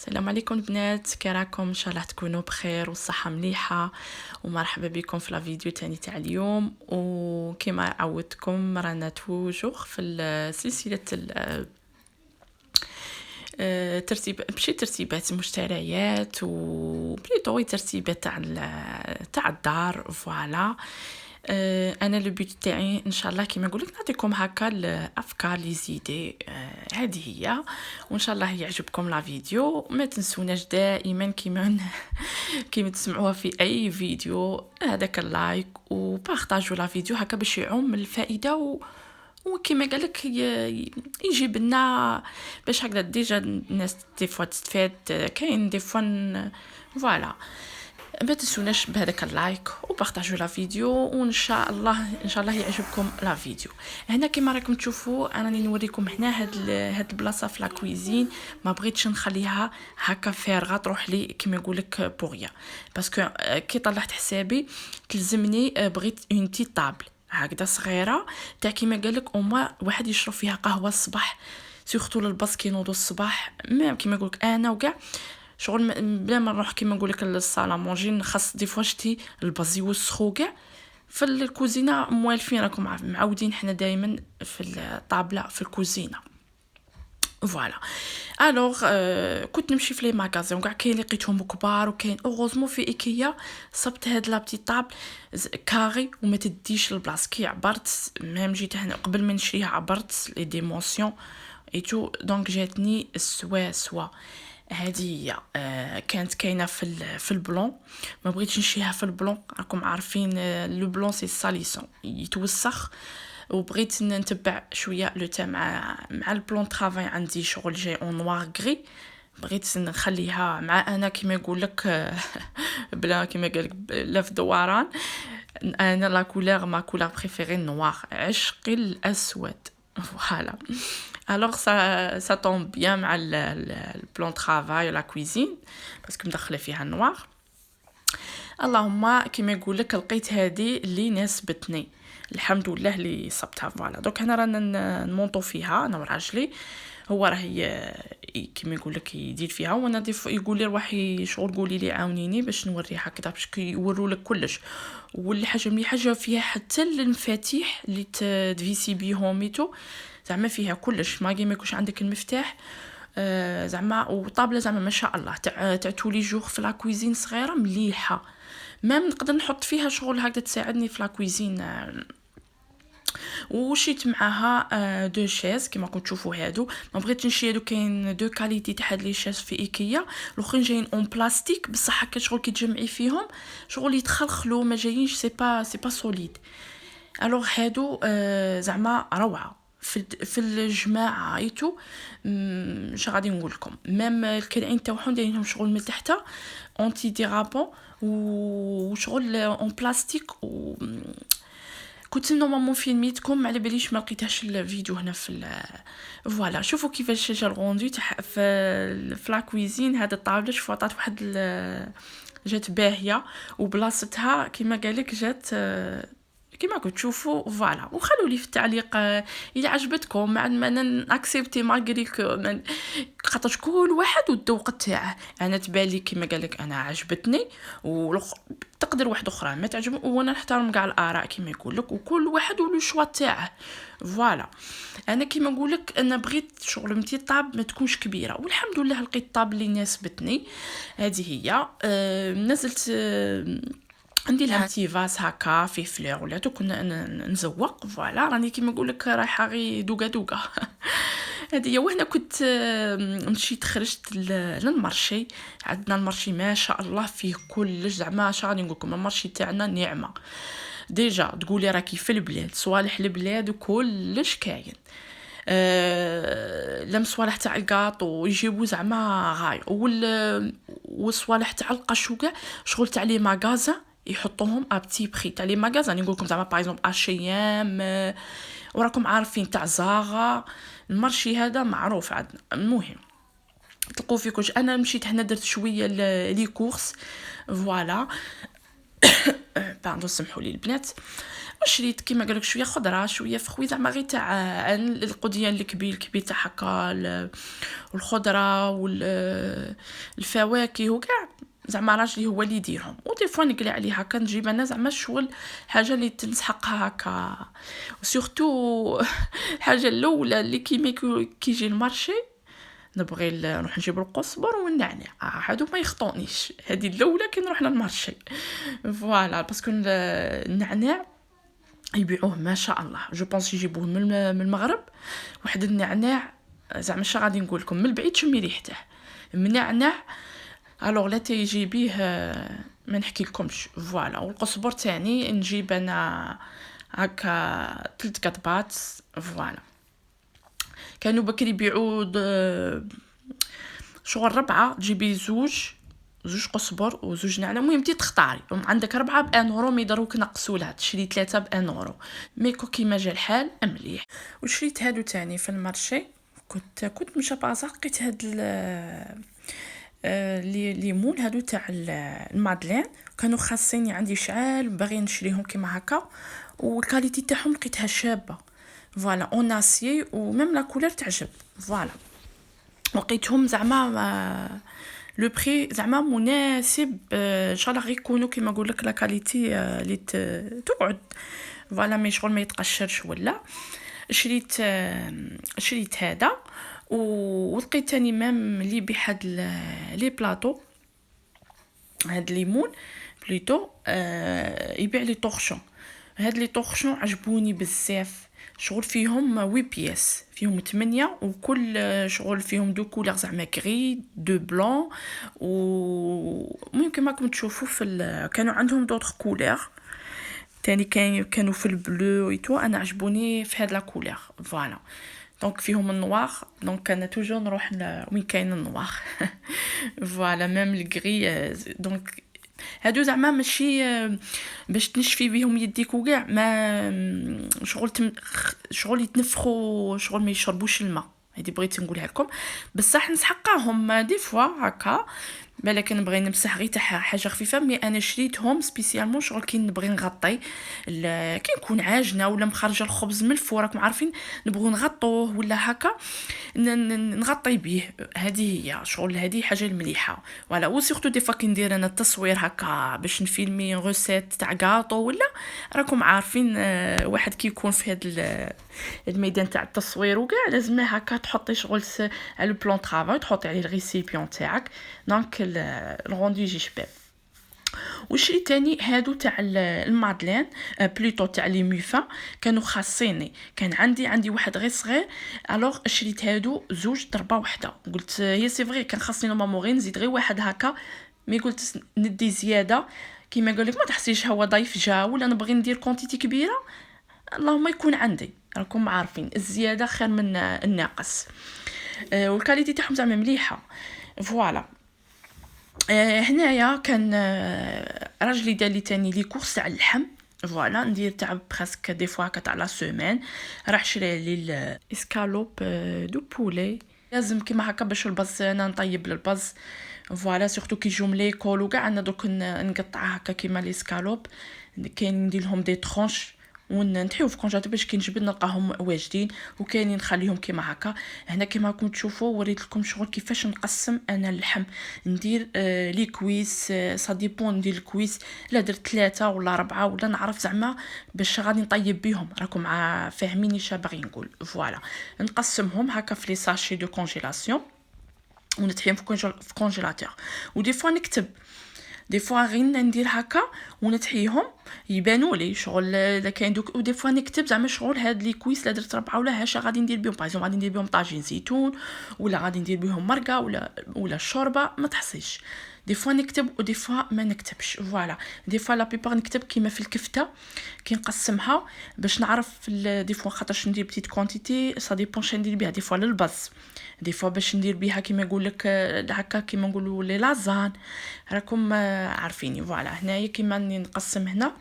السلام عليكم بنات، كي راكم؟ ان شاء الله تكونوا بخير والصحه مليحه، ومرحبا بكم في لا فيديو تاني تاع اليوم. وكما عودتكم رانا توجور في سلسله ترتيب ماشي ترتيبات مشتريات وبليطو ترتيبات تاع الدار. فوالا انا لو بيت تاعي ان شاء الله كيما نقول لك نعطيكم هكا الافكار لي زيدي هذه هي، وان شاء الله يعجبكم لا فيديو. ما تنسوناش دائما كيما تسمعوها في اي فيديو هذاك اللايك وبارطاجوا لا فيديو هكا باش يعم الفائده وكما قالك يجيب لنا باش هكذا ديجا الناس دي فوا تستفاد. كاين دي فوا فوالا ما تنسوناش بهذاك اللايك وبارطاجوا لا فيديو، وان شاء الله يعجبكم لا فيديو. هنا كما راكم تشوفوا انا نوريكم هنا هاد البلاصه في لا كويزين، ما بغيتش نخليها هكا فارغه تروح لي كما يقول لك بوغيا، باسكو كي طلعت حسابي تلزمني بغيت اون تي طابل هكذا صغيره تاع كيما قال لك اوما واحد يشرب فيها قهوه الصباح، سورتو للباص كي نوضوا الصباح. ما كيما نقول لك انا وكاع شغل بلا ما نروح كيما نقول لك للصاله مونجي نخص دي فوا شتي الباز يوسخو كاع في الكوزينه موالفين. راكم معودين حنا دائما في الطابله في الكوزينه. فوالا الوغ كنت نمشي في لي ماغازين وكاع كاين لقيتهم كبار، وكاين اوغوزمون في ايكيا صبت هاد لا بتي طابل كاري وما تديش البلاص. كي عبرت ميم جيت هنا قبل ما نشريها عبرت لي ديمونسيون ايتو دونك جاتني سوا هذه هي. كانت كاينه في البلون، ما بغيتش نشريها في البلون، راكم عارفين لو بلون سي ساليسون يتوسخ، وبغيت نتبع شويه لو تاع مع البلون طرافاي عندي شغل جاي اون نوار غري، بغيت نخليها مع انا كيما يقول لك بلا كيما قال لك لا في دوران. انا لا كولور ما كولور بريفيري نوار، عشقي الاسود. فوالا alors ça tombe bien مع le plan de travail la cuisine باسكو مدخله فيها النوار. اللهم كيما يقول لك لقيت هذه اللي ناسبتني الحمد لله اللي صبتها. فوالا دوك هنا رانا نمونطو فيها انا وراجلي، هو راه كيما يقول لك يدير فيها وانا يقول لي روحي شغل قولي لي عاونيني باش نوريها كذا باش يوروا لك كلش. واللي حاجه مليحه فيها حتى المفاتيح اللي تفيسي بيهم ميتو، زعما فيها كلش ما يكونش عندك المفتاح زعما. وطابله زعما ما شاء الله تاع تولي جور في لا كويزين صغيره مليحه، ما نقدر نحط فيها شغل هكذا تساعدني في لا كويزين. وشيت معاها دو شيز كما كنتوا تشوفوا هادو، ما بغيتش نشري هادو كاين دو كاليتي تاع هاد لي شيز في ايكيا، الاخرين جايين اون بلاستيك بصح هكا شغل كي تجمعي فيهم شغل يتخلخلوا ما جايينش سي با سوليد. الوغ هادو زعما روعه في الجماعه ايتو. اش غادي نقول لكم ميم الكرعين تاعهم دايرينهم شغل من تحت اونتي ديرابون وشغل اون بلاستيك. كنت نورمالمون فيلميتكم على باليش ما لقيتهاش الفيديو هنا في فوالا. شوفوا كيفاش جا الغوندو تاع في لا كويزين. هذا الطابله شوفوا عطات واحد جات باهيه وبلاصتها كيما قالك جات كيما كنت تشوفوا. فوالا وخلوا لي في التعليق اذا عجبتكم مع ما ناكسبتي ماغري خاطر كل واحد والذوق تاعه. انا تبالي كيما قالك انا عجبتني تقدر واحد اخرى ما تعجب، وانا نحترم كاع الاراء كيما يقول لك وكل واحد ولو شوا تاعه. فوالا انا كيما نقول لك انا بغيت شغل متي طاب ما تكونش كبيره، والحمد لله لقيت طاب اللي ناسبتني. هذه هي نزلت عندي لها تي فاس هكا في فلور ولا تو كنا نزوق. فوالا راني كيما نقول لك رايحه غي دوقه هذه. وهنا كنت مشيت خرجت للمارشي. عندنا المارشي ما شاء الله فيه كلش زعما اش غادي نقول لكم المارشي تاعنا نعمه. ديجا تقولي راكي في البلاد صوالح البلاد وكلش كاين لم صوالح تاع الكاطو يجيبوا زعما غاي والصوالح تاع القشوكه شغل تاع لي ماغازا يحطوهم ابتي بري تاع لي ماغازان. نقول لكم زعما باغ اكزومبل اشيام وراكم عارفين تاع زاغا المارشي هذا معروف عندنا. المهم تلقوا فيه كلش. انا مشيت هنا درت شويه لي كورس. فوالا باردون سمحوا لي البنات. وشريت كيما قالك شويه خضره شويه فخوي زعما غير تاع القوديان الكبير تاع هكا والخضره والفواكه وكاع زعما راجلي هو اللي يديرهم ودي فوا نقلي عليه هكا نجيب انا زعما الشغل حاجه اللي تنسحقها هكا وسورتو الحاجه الاولى اللي كيجي المارشي نبغي نروح نجيب القزبر والنعناع هادو ما يخطونيش هذه الاولى كي نروح للمارشي فوالا باسكو النعناع يبيعوه ما شاء الله جو بونس يجيبوه من المغرب واحد النعناع زعما اش غادي نقول لكم من البعيد تشمي ريحته منعنع الوغ لا تيجي بيه ما نحكي لكمش فوالا والقزبر تاني نجيب انا هكا 3 قطبات فوالا كانوا بكري يبيعوا شغل 4 تجيبي زوج قزبر وزوج نعناع المهم انت تختاري عندك 4 ب1 اورو مي دروك نقصوا تشري 3 ب1 اورو مي كيما جا الحال مليح وشريت هادو تاني في المارشي كنت مشى بازار لقيت هاد ليمون هادو تاع المادلين كانوا خاصيني عندي شعال باغي نشريهم كيما هكا والكاليتي تاعهم لقيتها شابه فوالا اون اسيي وميم لا كولور تعجب فوالا لقيتهم زعما لو بري زعما مناسب ان شاء الله غيكونوا كيما نقول لك لا كاليتي اللي تقعد فوالا مي شغل ما يتقشرش ولا شريت هذا ولقيت ثاني ميم اللي بحد لي بلاطو هاد الليمون بليتو يبيع لي طورشون هاد لي طورشون عجبوني بزاف شغل فيهم 8 بياس فيهم 8 وكل شغل فيهم دو كولور زعما كري دو بلون وممكن ماكم تشوفوا كانوا عندهم دوطخ كولور تاني كانوا في البلو ايتو انا عجبوني في هاد لا كولور فوالا دونك فيهم النوار دونك انا توجور نروح وين كاين النوار فوالا ميم الكري دونك هادو زعما ماشي باش تنشفي بهم يديك وكاع ما شغل يتنفخوا شغل ما يشربوش الماء هادي بغيت نقولها لكم بصح نسحقاهم دي فوا هكا بالك نبغي نمسح غير تاع حاجه خفيفه مي انا شريتهم سبيسيالمون شغل كي نبغي نغطي كي نكون عاجنه ولا مخرجه الخبز من الفور راكم عارفين نبغوا نغطوه ولا هكا نغطي بيه هذه هي شغل هذه حاجه المليحه ولا وسورتو دي فوا كي ندير انا التصوير هكا باش نفيلمي غوسيت تاع كاطو ولا راكم عارفين واحد كي يكون في هذا الميدان تاع التصوير وكاع لازم هكا تحطي شغل على البلان طرافاي تحطي عليه الريسيبيون تاعك دونك الغوندو يجي شباب وشي تاني هادو تاع المادلين بلوتو تاع لي موفا كانوا خاصيني كان عندي واحد غير صغير الوغ شريت هادو زوج ضربه وحده قلت هي سي فري كان خاصني ماما غير نزيد غير واحد هكا مي قلت ندي زياده كيما قال لك ما تحسيش هو ضيف جا ولا نبغي ندير كونتيتي كبيره اللهم يكون عندي راكم عارفين الزياده خير من الناقص والكاليتي تاعهم زعما مليحه فوالا هنايا كان راجلي دار لي تاني لي كورس تاع اللحم فوالا ندير تاع بريسك دي فوا تاع لا سيمين راح شري لي الاسكالوب دو بولي لازم كيما هكا باش البز انا نطيب للبز فوالا سورتو كي يجوا مليكول وكاع انا دوك نقطع هكا كيما لي اسكالوب كاين ندير لهم دي ترونش ونحيو في كونجات باش كي نجبد نلقاهم واجدين وكاينين نخليهم كيما هكا هنا كيما راكم تشوفوا وريت لكم شغل كيفاش نقسم انا اللحم ندير لي كويس سا ديبون ندير الكويس لا درت 3 ولا 4 ولا نعرف زعما باش غادي نطيب بهم راكم فاهميني اش باغي نقول فوالا نقسمهم هكا في لي ساشي دو كونجيلاسيون ونتحيهم في كونجيلاتور ودي فوا نكتب دي فوا غير ندير هكا ونتحيهم يبانوا لي شغل اذا كاين دوك ودي فوا نكتب زعما شغل هاد لي كويس لا درت 4 ولا هاشا غادي ندير بهم باغ غادي ندير بهم طاجين زيتون ولا غادي ندير بهم مرقه ولا الشوربه ما تحصيش دي فوا نكتب ودي فوا ما نكتبش فوالا دي فوا لا بيبار نكتب كيما في الكفته كي نقسمها باش نعرف دي فوا خاطرش ندير بتيت كونتيتي سا ديبون شنو ندير بها دي فوا للبز دي فوا باش ندير بها كيما نقول لك هكا كيما نقولوا لي لازان راكم عارفيني فوالا هنايا كيما نقسم هنا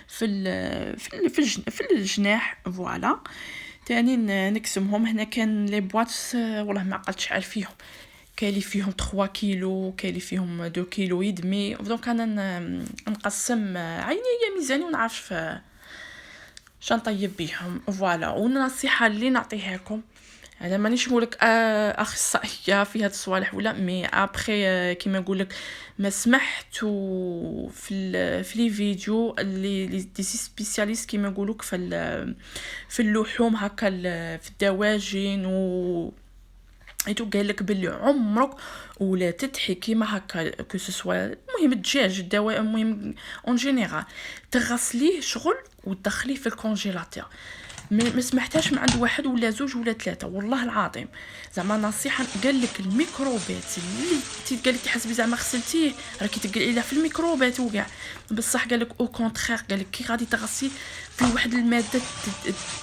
في الجناح فوالا تاني نقسمهم هنا كان لي بواط والله ما عقلت شحال فيهم كاين اللي فيهم 3 كيلو كاين اللي فيهم 2 كيلو ودمي دونك انا نقسم عيني هي ميزاني ونعرف شنطيب بيهم فوالا. والنصيحه اللي نعطيها لكم، انا مانيش نقولك اخصائيه في هاد الصوالح ولا مي ابخي كيما نقولك ما سمحت في لي فيديو اللي دي سبيسياليست كيما نقولوك في اللحوم هكا في الدواجن ايتو قال لك باللي عمرك ولا تضحي كيما هكا كو سوسوا المهم الدجاج الدواء المهم اون جينيرال تغسليه شغل وتدخليه في الكونجيلاتور. ما سمحتهاش من عند واحد ولا زوج ولا ثلاثه والله العظيم. زعما نصيحه قال لك الميكروبات اللي قال لك حسبي زعما غسلتيه راكي تقلعي له في الميكروبات وكاع، بصح قال لك او كونترير قال لك كي غادي تغسلي في واحد الماده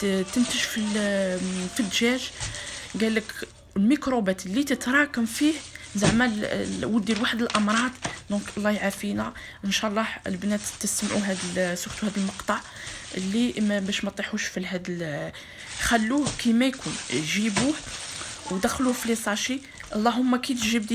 تنتج في الدجاج، قال لك الميكروبات اللي تتراكم فيه زعما ودير واحد الامراض. دونك الله يعافينا ان شاء الله البنات تسمعوا هذا سورتو هذا المقطع اللي باش ما تطيحوش في هذا. خلوه كيما يكون، جيبوه ودخلوه في لي ساشي. اللهم كي تجيب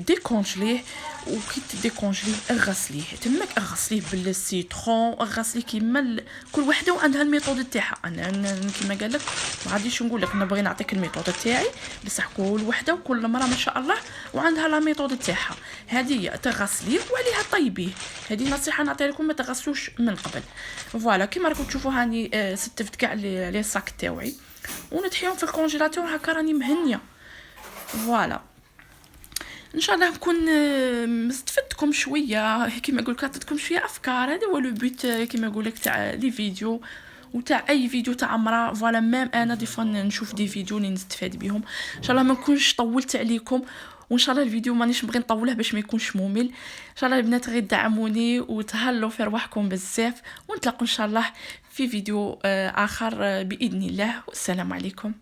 ديكونجليه وكي تديكونجليه اغسليه تماك، اغسليه بالسيترون، اغسليه كيما كل وحده وعندها الميثود تاعها. انا كيما قال لك ما غاديش نقول لك نبغي نعطيك الميثود تاعي، بصح كل وحده وكل مره ما شاء الله وعندها لا ميثود تاعها. هذه تغسليه وعليها طيبيه، هذه نصيحه نعطيها لكم ما تغسلوش من قبل. فوالا كيما راكم تشوفوا هاني ستفت كاع لي صاك تاوعي ونتحيهم في الكونجيلاتور هكا راني مهنيه. فوالا ان شاء الله نكون استفدتكم شويه كيما نقول لك عطيتكم شويه افكار. هذا هو لو بوت كيما نقول لك تاع لي فيديو وتاع اي فيديو تاع امراه. فوالا ميم انا دي فوا نشوف دي فيديو اللي نستفاد بهم. ان شاء الله ما نكونش طولت عليكم، وان شاء الله الفيديو مانيش نبغي نطوله باش ما يكونش ممل. ان شاء الله البنات غير دعموني وتهلوا في رواحكم بزاف، ونتلاقوا ان شاء الله في فيديو اخر باذن الله. والسلام عليكم.